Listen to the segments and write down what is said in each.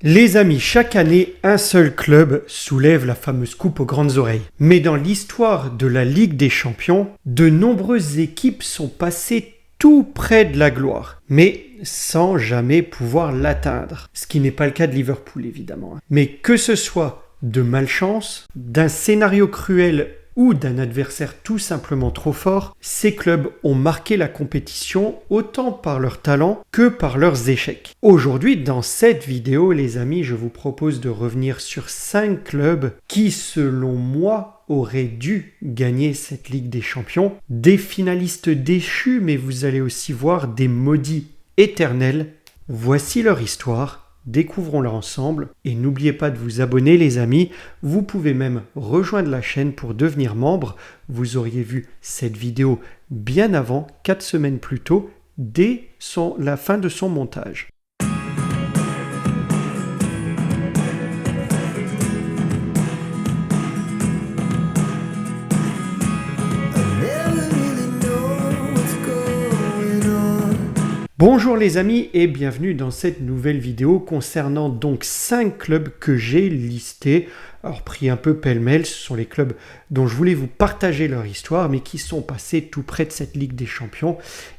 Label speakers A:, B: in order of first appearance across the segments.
A: Les amis, chaque année, un seul club soulève la fameuse coupe aux grandes oreilles. Mais dans l'histoire de la Ligue des Champions, de nombreuses équipes sont passées tout près de la gloire, mais sans jamais pouvoir l'atteindre. Ce qui n'est pas le cas de Liverpool, évidemment. Mais que ce soit de malchance, d'un scénario cruel ou d'un adversaire tout simplement trop fort, ces clubs ont marqué la compétition autant par leur talent que par leurs échecs. Aujourd'hui, dans cette vidéo, les amis, je vous propose de revenir sur 5 clubs qui, selon moi, auraient dû gagner cette Ligue des Champions. Des finalistes déchus, mais vous allez aussi voir des maudits éternels. Voici leur histoire. Découvrons-la ensemble et n'oubliez pas de vous abonner les amis, vous pouvez même rejoindre la chaîne pour devenir membre, vous auriez vu cette vidéo bien avant, 4 semaines plus tôt, dès la fin de son montage. Bonjour les amis et bienvenue dans cette nouvelle vidéo concernant donc 5 clubs que j'ai listés. Alors pris un peu pêle-mêle, ce sont les clubs dont je voulais vous partager leur histoire mais qui sont passés tout près de cette Ligue des Champions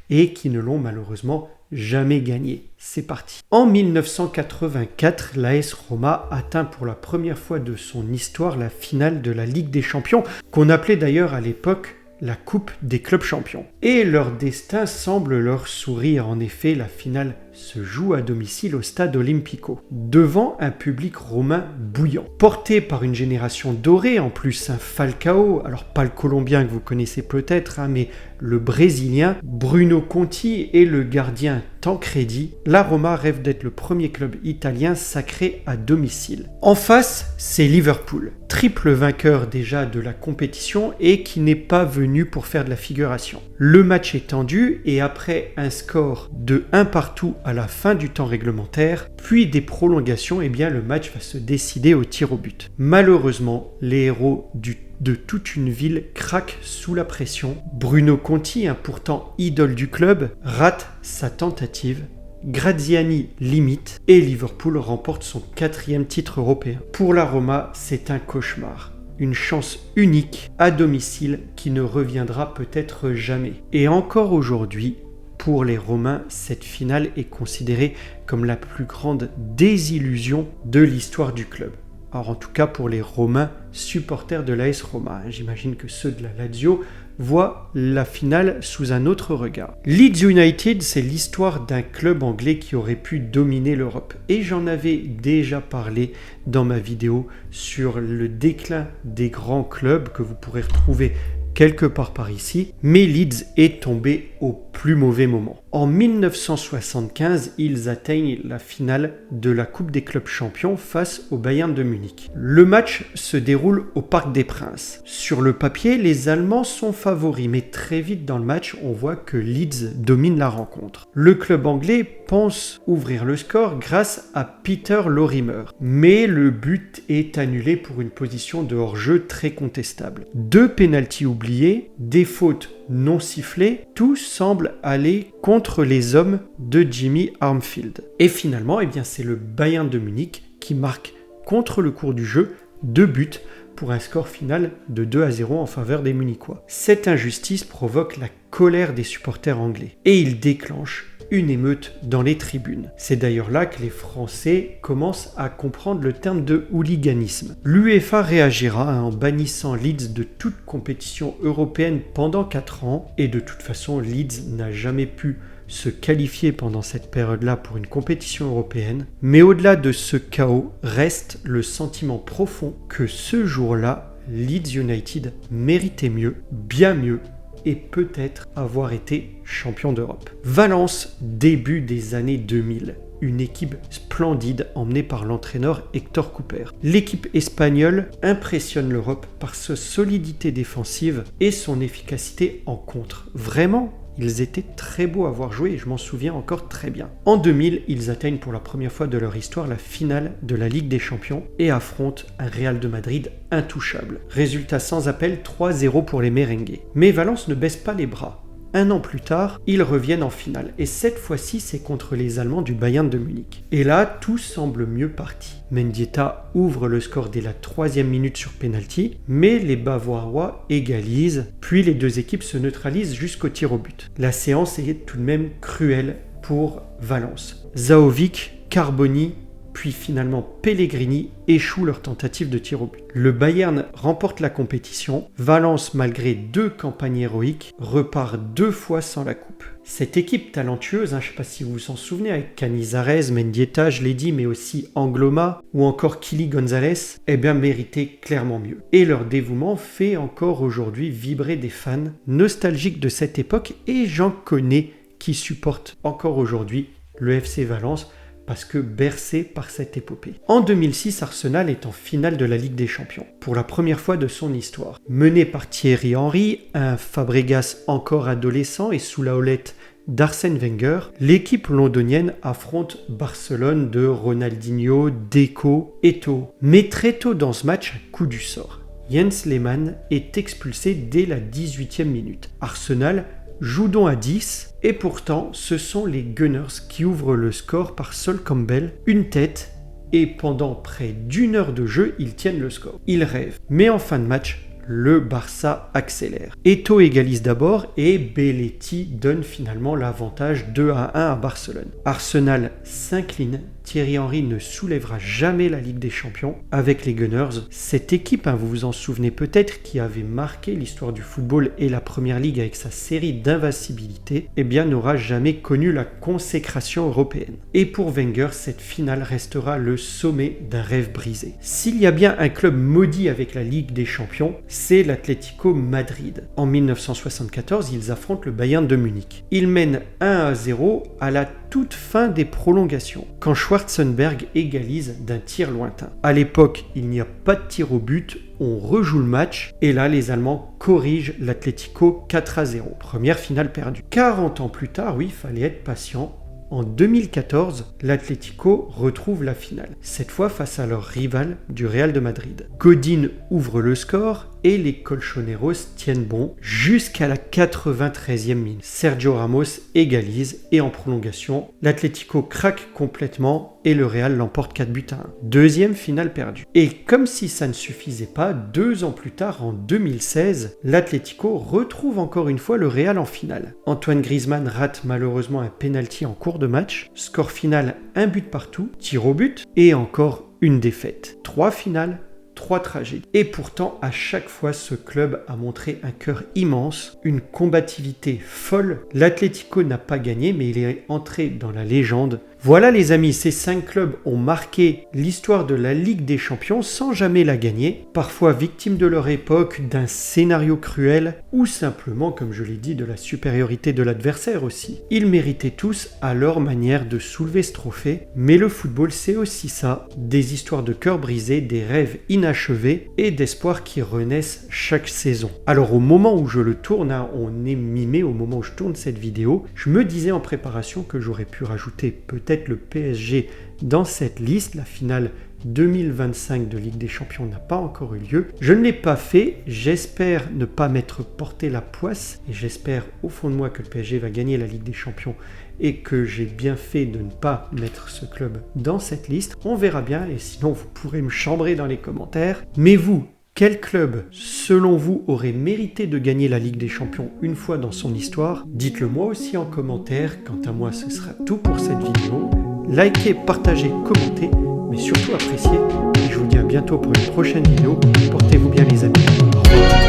A: et qui ne l'ont malheureusement jamais gagné. C'est parti. En 1984, l'AS Roma atteint pour la première fois de son histoire la finale de la Ligue des Champions, qu'on appelait d'ailleurs à l'époque la Coupe des clubs champions. Et leur destin semble leur sourire. En effet, la finale se joue à domicile au stade Olimpico, devant un public romain bouillant. Porté par une génération dorée, en plus un Falcao, alors pas le Colombien que vous connaissez peut-être, mais le Brésilien, Bruno Conti et le gardien Tancredi, la Roma rêve d'être le premier club italien sacré à domicile. En face, c'est Liverpool, triple vainqueur déjà de la compétition et qui n'est pas venu pour faire de la figuration. Le match est tendu et après un score de 1 partout à la fin du temps réglementaire, puis des prolongations, le match va se décider au tir au but. Malheureusement, les héros de toute une ville craquent sous la pression. Bruno Conti, pourtant idole du club, rate sa tentative. Graziani limite et Liverpool remporte son 4e titre européen. Pour la Roma, c'est un cauchemar. Une chance unique à domicile qui ne reviendra peut-être jamais. Et encore aujourd'hui, pour les Romains, cette finale est considérée comme la plus grande désillusion de l'histoire du club. Alors en tout cas pour les Romains supporters de l'AS Roma, j'imagine que ceux de la Lazio voient la finale sous un autre regard. Leeds United, c'est l'histoire d'un club anglais qui aurait pu dominer l'Europe. Et j'en avais déjà parlé dans ma vidéo sur le déclin des grands clubs que vous pourrez retrouver quelque part par ici, mais Leeds est tombé au plus mauvais moment. En 1975, ils atteignent la finale de la Coupe des clubs champions face au Bayern de Munich. Le match se déroule au Parc des Princes. Sur le papier, les Allemands sont favoris, mais très vite dans le match, on voit que Leeds domine la rencontre. Le club anglais pense ouvrir le score grâce à Peter Lorimer, mais le but est annulé pour une position de hors-jeu très contestable. 2 pénaltys oubliés, des fautes non sifflés, tout semble aller contre les hommes de Jimmy Armfield. Et finalement, c'est le Bayern de Munich qui marque contre le cours du jeu 2 buts pour un score final de 2-0 en faveur des Munichois. Cette injustice provoque la colère des supporters anglais et il déclenche une émeute dans les tribunes. C'est d'ailleurs là que les Français commencent à comprendre le terme de hooliganisme. L'UEFA réagira en bannissant Leeds de toute compétition européenne pendant 4 ans et de toute façon Leeds n'a jamais pu se qualifier pendant cette période-là pour une compétition européenne. Mais au-delà de ce chaos, reste le sentiment profond que ce jour-là, Leeds United méritait mieux, bien mieux, et peut-être avoir été champion d'Europe. Valence, début des années 2000. Une équipe splendide emmenée par l'entraîneur Hector Cooper. L'équipe espagnole impressionne l'Europe par sa solidité défensive et son efficacité en contre. Vraiment, ils étaient très beaux à voir jouer et je m'en souviens encore très bien. En 2000, ils atteignent pour la première fois de leur histoire la finale de la Ligue des Champions et affrontent un Real de Madrid intouchable. Résultat sans appel, 3-0 pour les merengues. Mais Valence ne baisse pas les bras. un an plus tard, ils reviennent en finale. Et cette fois-ci, c'est contre les Allemands du Bayern de Munich. Et là, tout semble mieux parti. Mendieta ouvre le score dès la 3e minute sur penalty, mais les Bavarois égalisent, puis les deux équipes se neutralisent jusqu'au tir au but. La séance est tout de même cruelle pour Valence. Zahovic, Carboni, puis finalement Pellegrini échouent leur tentative de tir au but. Le Bayern remporte la compétition. Valence, malgré 2 campagnes héroïques, repart 2 fois sans la coupe. Cette équipe talentueuse, je ne sais pas si vous vous en souvenez, avec Canizares, Mendieta, je l'ai dit, mais aussi Angloma ou encore Kili Gonzalez, méritait clairement mieux. Et leur dévouement fait encore aujourd'hui vibrer des fans nostalgiques de cette époque, et j'en connais qui supportent encore aujourd'hui le FC Valence, parce que bercé par cette épopée. En 2006, Arsenal est en finale de la Ligue des Champions, pour la première fois de son histoire. Mené par Thierry Henry, un Fabregas encore adolescent et sous la houlette d'Arsène Wenger, l'équipe londonienne affronte Barcelone de Ronaldinho, Deco, Eto'o. Mais très tôt dans ce match, un coup du sort. Jens Lehmann est expulsé dès la 18e minute. Arsenal joue donc à 10, et pourtant ce sont les Gunners qui ouvrent le score par Sol Campbell, une tête, et pendant près d'1 heure de jeu, ils tiennent le score. Ils rêvent, mais en fin de match, le Barça accélère. Eto'o égalise d'abord et Belletti donne finalement l'avantage 2-1 à Barcelone. Arsenal s'incline, Thierry Henry ne soulèvera jamais la Ligue des Champions avec les Gunners. Cette équipe, vous vous en souvenez peut-être, qui avait marqué l'histoire du football et la Première Ligue avec sa série d'invincibilité, n'aura jamais connu la consécration européenne. Et pour Wenger, cette finale restera le sommet d'un rêve brisé. S'il y a bien un club maudit avec la Ligue des Champions, c'est l'Atlético Madrid. En 1974, ils affrontent le Bayern de Munich. Ils mènent 1-0 à la toute fin des prolongations, quand Schwarzenberg égalise d'un tir lointain. À l'époque, il n'y a pas de tir au but, on rejoue le match, et là, les Allemands corrigent l'Atlético 4-0. Première finale perdue. 40 ans plus tard, oui, il fallait être patient. En 2014, l'Atlético retrouve la finale, cette fois face à leur rival du Real de Madrid. Godin ouvre le score et les Colchoneros tiennent bon jusqu'à la 93e minute. Sergio Ramos égalise et en prolongation, l'Atlético craque complètement et le Real l'emporte 4-1. Deuxième finale perdue. Et comme si ça ne suffisait pas, 2 ans plus tard, en 2016, l'Atlético retrouve encore une fois le Real en finale. Antoine Griezmann rate malheureusement un penalty en cours de match. Score final, 1 but partout, tir au but et encore une défaite. 3 finales, 3 tragédies. Et pourtant, à chaque fois, ce club a montré un cœur immense, une combativité folle. L'Atlético n'a pas gagné, mais il est entré dans la légende. Voilà les amis, ces 5 clubs ont marqué l'histoire de la Ligue des Champions sans jamais la gagner, parfois victimes de leur époque, d'un scénario cruel, ou simplement, comme je l'ai dit, de la supériorité de l'adversaire aussi. Ils méritaient tous à leur manière de soulever ce trophée, mais le football c'est aussi ça, des histoires de cœur brisé, des rêves inachevés et d'espoirs qui renaissent chaque saison. Alors au moment où je le tourne, on est mi-mai, au moment où je tourne cette vidéo, je me disais en préparation que j'aurais pu rajouter peut-être le PSG dans cette liste. La finale 2025 de Ligue des Champions n'a pas encore eu lieu. Je ne l'ai pas fait, j'espère ne pas m'être porté la poisse et j'espère au fond de moi que le PSG va gagner la Ligue des Champions et que j'ai bien fait de ne pas mettre ce club dans cette liste. On verra bien et sinon vous pourrez me chambrer dans les commentaires. Mais vous, quel club, selon vous, aurait mérité de gagner la Ligue des Champions une fois dans son histoire? Dites-le moi aussi en commentaire. Quant à moi, ce sera tout pour cette vidéo. Likez, partagez, commentez, mais surtout appréciez. Et je vous dis à bientôt pour une prochaine vidéo. Portez-vous bien les amis. Au revoir.